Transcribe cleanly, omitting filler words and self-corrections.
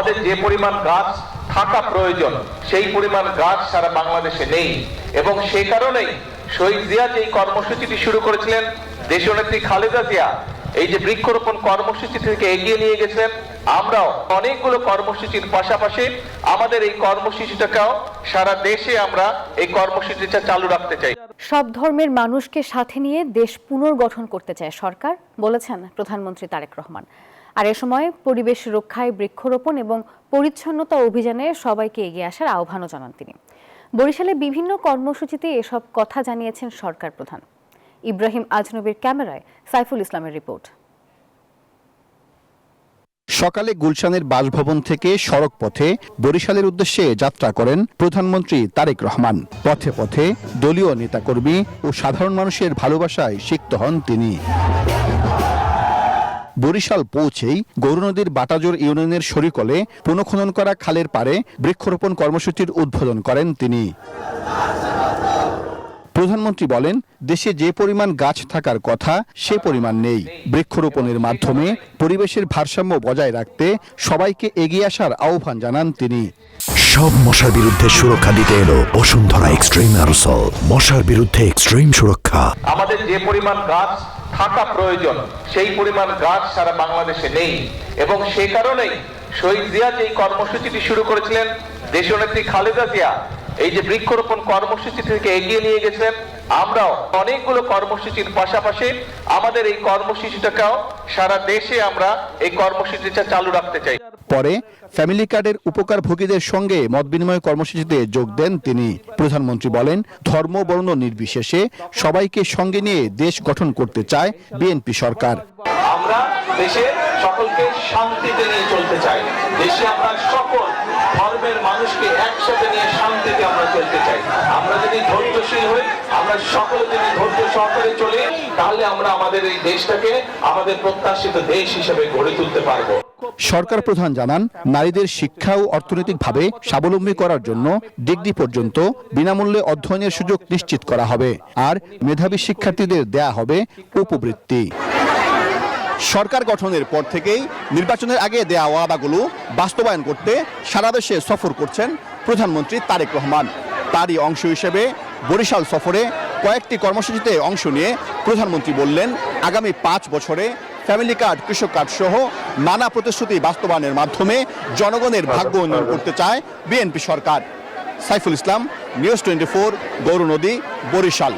আমাদের যে পরিমাণ গাছ থাকা প্রয়োজন সেই পরিমাণ গাছ সারা বাংলাদেশে নেই, এবং সেই কারণেই শহীদ জিয়া যে কর্মসূচিটি শুরু করেছিলেন, দেশনেত্রী খালেদা জিয়া এই যে বৃক্ষরোপণ কর্মসূচি থেকে এগিয়ে নিয়ে গেছেন, আমরাও অনেকগুলো কর্মসূচির পাশাপাশি আমাদের এই কর্মসূচিটাকেও সারা দেশে আমরা এই কর্মসূচিটা চালু রাখতে চাই। সব ধর্মের মানুষকে সাথে নিয়ে দেশ পুনর্গঠন করতে চায় সরকার, বলেছেন প্রধানমন্ত্রী তারেক রহমান। আর এ সময় পরিবেশ রক্ষায় বৃক্ষরোপণ এবং পরিচ্ছন্নতা অভিযানে সবাইকে এগিয়ে আসার আহ্বানও জানান তিনি। বরিশালে বিভিন্ন কর্মসূচিতে এসব কথা জানিয়েছেন সরকার প্রধান। ইব্রাহিম আজনবীর ক্যামেরায় সাইফুল ইসলামের রিপোর্ট। সকালে গুলশানের বাসভবন থেকে সড়ক পথে বরিশালের উদ্দেশ্যে যাত্রা করেন প্রধানমন্ত্রী তারেক রহমান। পথে পথে দলীয় নেতাকর্মী ও সাধারণ মানুষের ভালোবাসায় সিক্ত হন তিনি। বরিশাল পৌঁছেই গৌরনদীর বাটাজোর ইউনিয়নের শরীকলে পুনঃখনন করা খালের পাড়ে বৃক্ষরোপণ কর্মসূচির উদ্বোধন করেন তিনি। প্রধানমন্ত্রী বলেন, দেশে যে পরিমাণ গাছ থাকার কথা সে পরিমাণ নেই। বৃক্ষরোপণের মাধ্যমে পরিবেশের ভারসাম্য বজায় রাখতে সবাইকে এগিয়ে আসার আহ্বান জানান তিনি। সব মশার বিরুদ্ধে সুরক্ষা দিতে এলো বসুন্ধরা এক্সট্রিম অ্যারোসল, মশার বিরুদ্ধে এক্সট্রিম সুরক্ষা। আমাদের যে পরিমাণ গাছ থাকা প্রয়োজন সেই পরিমাণ গাছ সারা বাংলাদেশে নেই, এবং সেই কারণেই শহীদ জিয়া যে কর্মসূচিটি শুরু করেছিলেন, দেশনেত্রী খালেদা জিয়া এই যে বৃক্ষরোপণ কর্মসূচি থেকে এগিয়ে নিয়ে গেছেন, আমরাও অনেকগুলো কর্মসূচির পাশাপাশি আমাদের এই কর্মসূচিটাকেও সারা দেশে আমরা এই কর্মসূচিটা চালু রাখতে চাই। পরে ফ্যামিলি কার্ডের উপকারভোগীদের সঙ্গে মতবিনিময় কর্মসূচিতে যোগ দেন তিনি। প্রধানমন্ত্রী বলেন, ধর্ম বর্ণ নির্বিশেষে সবাইকে সঙ্গে নিয়ে দেশ গঠন করতে চায় বিএনপি সরকার। আমরা দেশে সকলকে শান্তিতে নিয়ে চলতে চাই। দেশে আমরা সকল ধর্মের মানুষকে একসাথে নিয়ে শান্তিতে আমরা চলতে চাই। আমরা যদি ধৈর্যশীল হই, আমরা সকলে যদি ধৈর্য সহকারে চলি, তাহলে আমরা আমাদের এই দেশটাকে আমাদের প্রত্যাশিত দেশ হিসেবে গড়ে তুলতে পারবো। সরকার প্রধান জানান, নারীদের শিক্ষা ও অর্থনৈতিকভাবে স্বাবলম্বী করার জন্য ডিগ্রি পর্যন্ত বিনামূল্যে অধ্যয়নের সুযোগ নিশ্চিত করা হবে, আর মেধাবী শিক্ষার্থীদের দেয়া হবে উপবৃত্তি। সরকার গঠনের পর থেকেই নির্বাচনের আগে দেয়া ওয়াদাগুলো বাস্তবায়ন করতে সারা দেশে সফর করছেন প্রধানমন্ত্রী তারেক রহমান। তারই অংশ হিসেবে বরিশাল সফরে কয়েকটি কর্মসূচিতে অংশ নিয়ে প্রধানমন্ত্রী বললেন, আগামী 5 বছরে ফ্যামিলি কার্ড, কৃষক কার্ড সহ নানা প্রতিশ্রুতি বাস্তবায়নের মাধ্যমে জনগণের ভাগ্য উন্নয়ন করতে চায় বিএনপি সরকার। সাইফুল ইসলাম, নিউজ 24, গৌরনদী, বরিশাল।